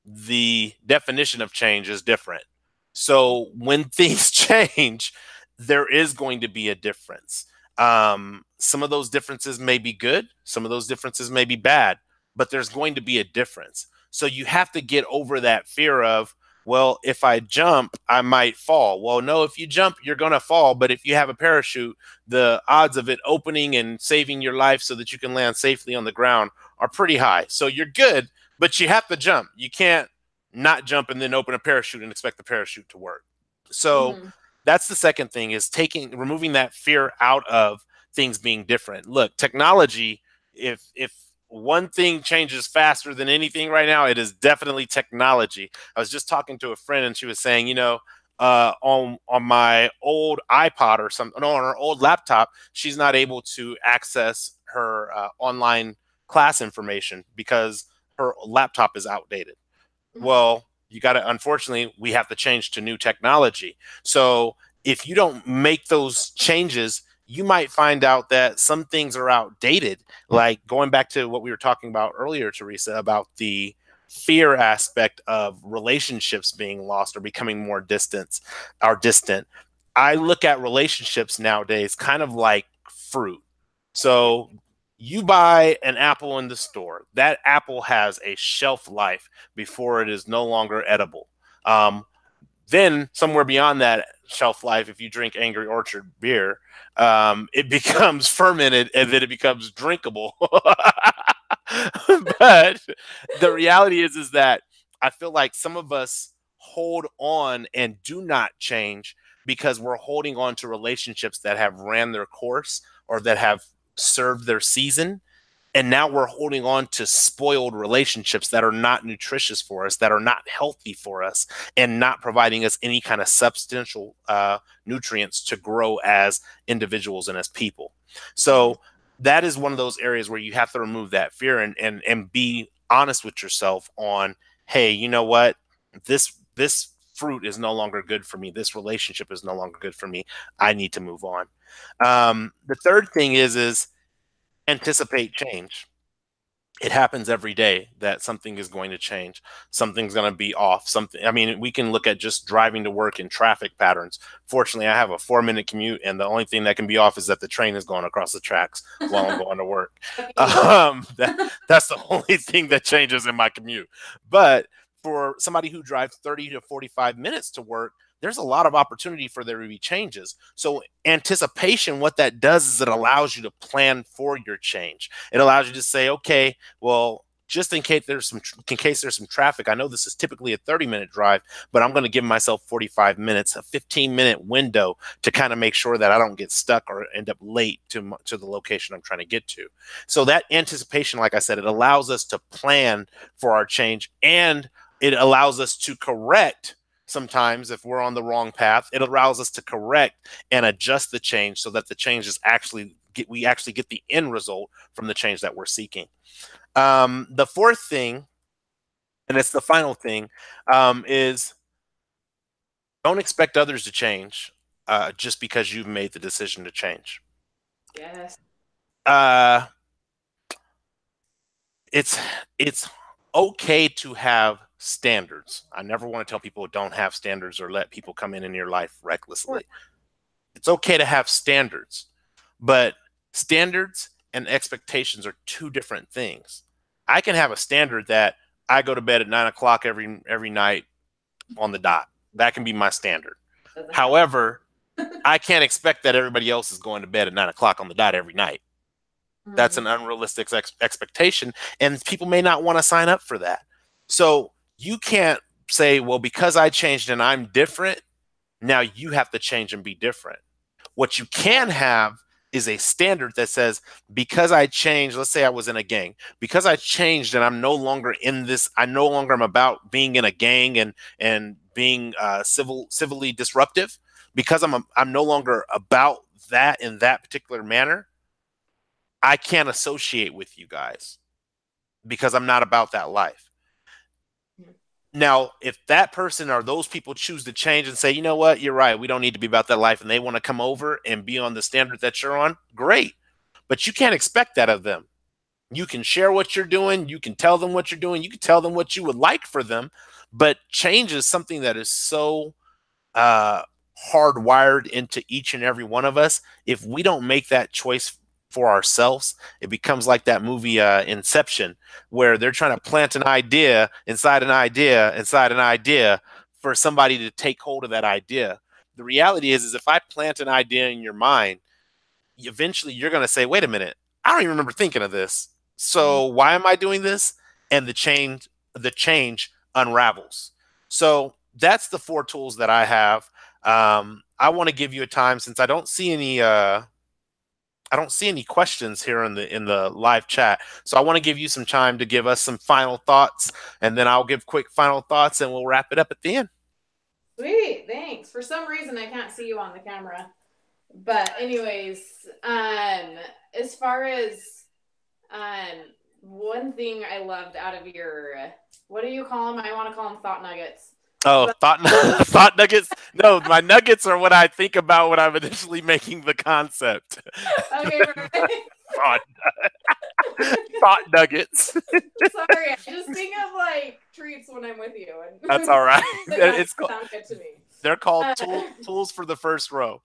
The definition of change is different. So when things change, there is going to be a difference. Some of those differences may be good, some of those differences may be bad, but there's going to be a difference. So you have to get over that fear of, well, if I jump, I might fall. Well, no, if you jump, you're going to fall. But if you have a parachute, the odds of it opening and saving your life so that you can land safely on the ground are pretty high. So you're good, but you have to jump. You can't not jump and then open a parachute and expect the parachute to work. So Mm-hmm. that's the second thing is removing that fear out of things being different. Look, technology, if one thing changes faster than anything right now, it is definitely technology. I was just talking to a friend and she was saying, on my old iPod or something, no, on her old laptop, she's not able to access her online class information because her laptop is outdated. Mm-hmm. Well, you got to, unfortunately, we have to change to new technology. So if you don't make those changes, you might find out that some things are outdated. Like going back to what we were talking about earlier, Teresa, about the fear aspect of relationships being lost or becoming more distant. I look at relationships nowadays kind of like fruit. Yeah. So you buy an apple in the store, that apple has a shelf life before it is no longer edible. Um, then somewhere beyond that shelf life, if you drink Angry Orchard beer, it becomes fermented and then it becomes drinkable. But the reality is that I feel like some of us hold on and do not change because we're holding on to relationships that have ran their course or that have served their season, and now we're holding on to spoiled relationships that are not nutritious for us, that are not healthy for us, and not providing us any kind of substantial nutrients to grow as individuals and as people. Mm-hmm. So that is one of those areas where you have to remove that fear and be honest with yourself on, hey, you know what, this fruit is no longer good for me, this relationship is no longer good for me, I need to move on. The third thing is anticipate change. It happens every day that something is going to change. Something's going to be off. Something, I mean, we can look at just driving to work in traffic patterns. Fortunately, I have a 4 minute commute, and the only thing that can be off is that the train is going across the tracks while I'm going to work. You. That's the only thing that changes in my commute. But for somebody who drives 30 to 45 minutes to work, there's a lot of opportunity for there to be changes. So anticipation, what that does is it allows you to plan for your change. It allows you to say, okay, well, just in case there's some traffic, I know this is typically a 30-minute drive, but I'm going to give myself 45 minutes, a 15-minute window to kind of make sure that I don't get stuck or end up late to the location I'm trying to get to. So that anticipation, like I said, it allows us to plan for our change, and it allows us to correct sometimes if we're on the wrong path. It allows us to correct and adjust the change so that the change is we actually get the end result from the change that we're seeking. The fourth thing, and it's the final thing, is don't expect others to change just because you've made the decision to change. Yes. Uh, it's it's okay to have standards. I never want to tell people don't have standards or let people come in your life recklessly. It's okay to have standards, but standards and expectations are two different things. I can have a standard that I go to bed at 9 o'clock every night on the dot. That can be my standard. Doesn't happen. However, I can't expect that everybody else is going to bed at 9 o'clock on the dot every night. That's an unrealistic expectation, and people may not want to sign up for that. So you can't say, well, because I changed and I'm different, now you have to change and be different. What you can have is a standard that says, because I changed, let's say I was in a gang, because I changed and I'm no longer in this, I no longer am about being in a gang and being civilly disruptive, because I'm no longer about that in that particular manner. I can't associate with you guys because I'm not about that life. Now, if that person or those people choose to change and say, you know what, you're right, we don't need to be about that life, and they want to come over and be on the standard that you're on, great. But you can't expect that of them. You can share what you're doing, you can tell them what you're doing, you can tell them what you would like for them, but change is something that is so uh, hardwired into each and every one of us. If we don't make that choice for ourselves, it becomes like that movie Inception, where they're trying to plant an idea inside an idea inside an idea for somebody to take hold of that idea. The reality is if I plant an idea in your mind, eventually you're going to say, wait a minute, I don't even remember thinking of this. So why am I doing this? And the change unravels. So that's the four tools that I have. I want to give you a time, since I don't see any questions here in the live chat. So I want to give you some time to give us some final thoughts, and then I'll give quick final thoughts, and we'll wrap it up at the end. Sweet, thanks. For some reason, I can't see you on the camera. But anyways, as far as one thing I loved out of your, what do you call them? I want to call them thought nuggets. Oh, But thought nuggets. No, my nuggets are what I think about when I'm initially making the concept. okay, right. thought, thought nuggets. Sorry, I just think of like treats when I'm with you, That's and all right. the It's nuggets sound good to me. they're called Uh, tools for the first row.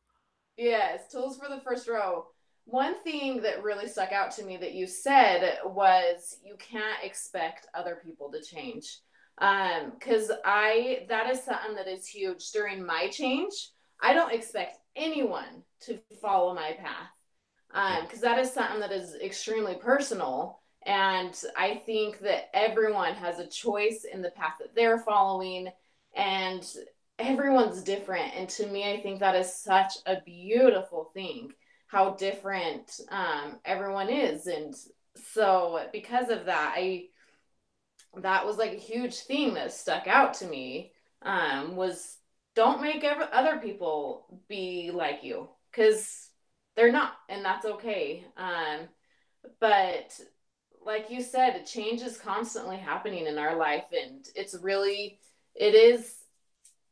Yes, tools for the first row. One thing that really stuck out to me that you said was you can't expect other people to change. Because that is something that is huge during my change. I don't expect anyone to follow my path. Because that is something that is extremely personal. And I think that everyone has a choice in the path that they're following. And everyone's different. And to me, I think that is such a beautiful thing, how different everyone is. And so because of that, that was like a huge thing that stuck out to me, was don't make other people be like you, because they're not, and that's okay. But like you said, change is constantly happening in our life, and it is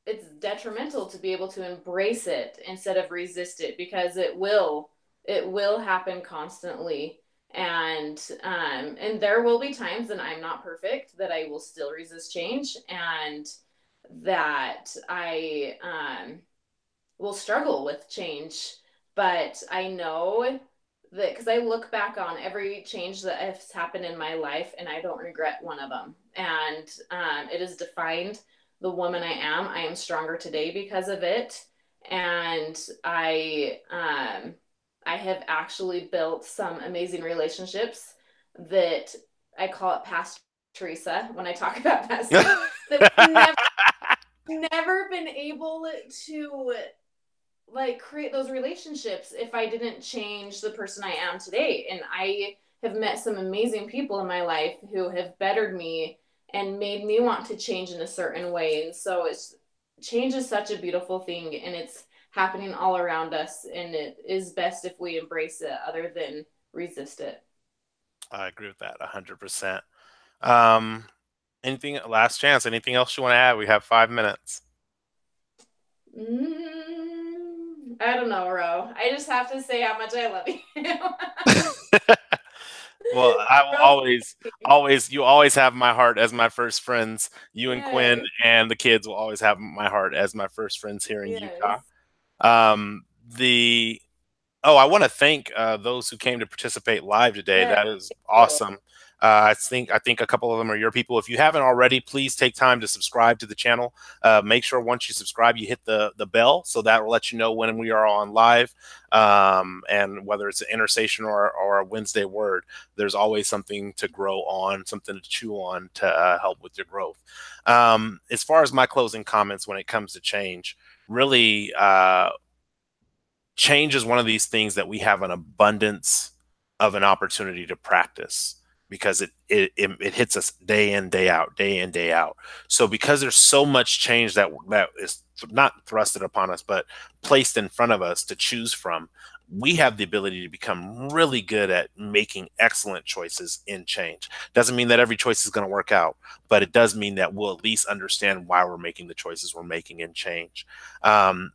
it's detrimental to be able to embrace it instead of resist it, because it will happen constantly. And there will be times, and I'm not perfect, that I will still resist change, and that I will struggle with change. But I know that because I look back on every change that has happened in my life, and I don't regret one of them. And it has defined the woman I am. I am stronger today because of it. And I have actually built some amazing relationships that I call it past Teresa when I talk about past me, that never been able to like create those relationships if I didn't change the person I am today. And I have met some amazing people in my life who have bettered me and made me want to change in a certain way. And so it's change is such a beautiful thing, and it's happening all around us, and it is best if we embrace it other than resist it. I agree with that 100%. Um, anything, last chance, anything else you want to add? We have 5 minutes. I don't know, Ro. I just have to say how much I love you. Well, I will Ro, always, you always have my heart as my first friends. You and Quinn yes, and the kids will always have my heart as my first friends here in Utah. yes, The Oh, I want to thank those who came to participate live today. yes. That is Thank you. awesome. I think a couple of them are your people. If you haven't already, please take time to subscribe to the channel. Make sure once you subscribe, you hit the bell, so that will let you know when we are on live. And whether it's an Intersation or a Wednesday word, there's always something to grow on, something to chew on to help with your growth. As far as my closing comments when it comes to change, really. Change is one of these things that we have an abundance of an opportunity to practice because it hits us day in, day out, day in, day out. So because there's so much change that is not thrusted upon us but placed in front of us to choose from, we have the ability to become really good at making excellent choices in change. Doesn't mean that every choice is going to work out, but it does mean that we'll at least understand why we're making the choices we're making in change. And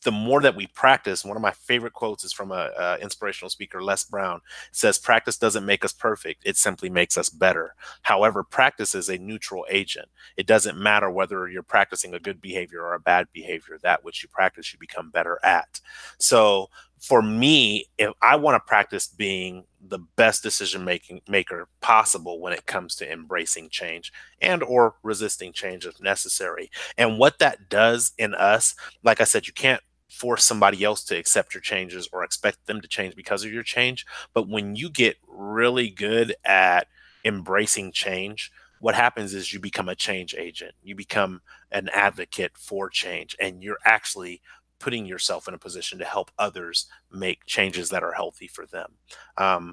the more that we practice, one of my favorite quotes is from a inspirational speaker, Les Brown. It says, "Practice doesn't make us perfect; it simply makes us better." However, practice is a neutral agent. It doesn't matter whether you're practicing a good behavior or a bad behavior. That which you practice, you become better at. So, for me, if I want to practice being the best decision maker possible when it comes to embracing change and or resisting change if necessary, and what that does in us, like I said, you can't force somebody else to accept your changes or expect them to change because of your change. But when you get really good at embracing change, what happens is you become a change agent. You become an advocate for change, and you're actually putting yourself in a position to help others make changes that are healthy for them.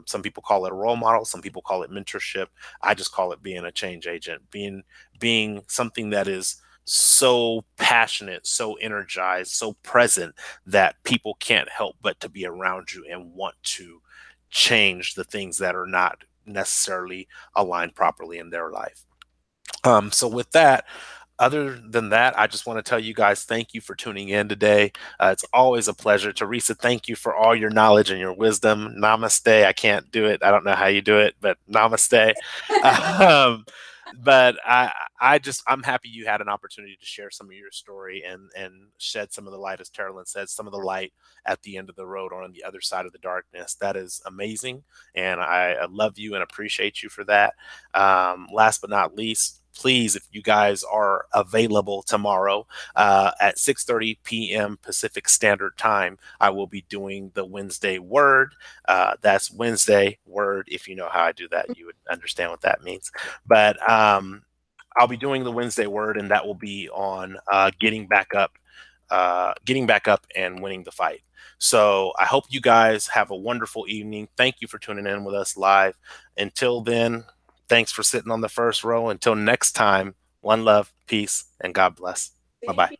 Some people call it a role model. Some people call it mentorship. I just call it being a change agent, being something that is so passionate, so energized, so present that people can't help but to be around you and want to change the things that are not necessarily aligned properly in their life. So with that, other than that, I just want to tell you guys thank you for tuning in today. It's always a pleasure. Teresa, thank you for all your knowledge and your wisdom. Namaste. I can't do it. I don't know how you do it, but namaste. Um, but I'm happy you had an opportunity to share some of your story and shed some of the light, as Carolyn said, some of the light at the end of the road or on the other side of the darkness. That is amazing, and I love you and appreciate you for that. Last but not least, please, if you guys are available tomorrow at 6:30 p.m. Pacific Standard Time, I will be doing the Wednesday Word. That's Wednesday Word. If you know how I do that, you would understand what that means. But I'll be doing the Wednesday Word, and that will be on getting back up and winning the fight. So I hope you guys have a wonderful evening. Thank you for tuning in with us live. Until then, thanks for sitting on the first row. Until next time, one love, peace, and God bless. Bye Thank bye. you.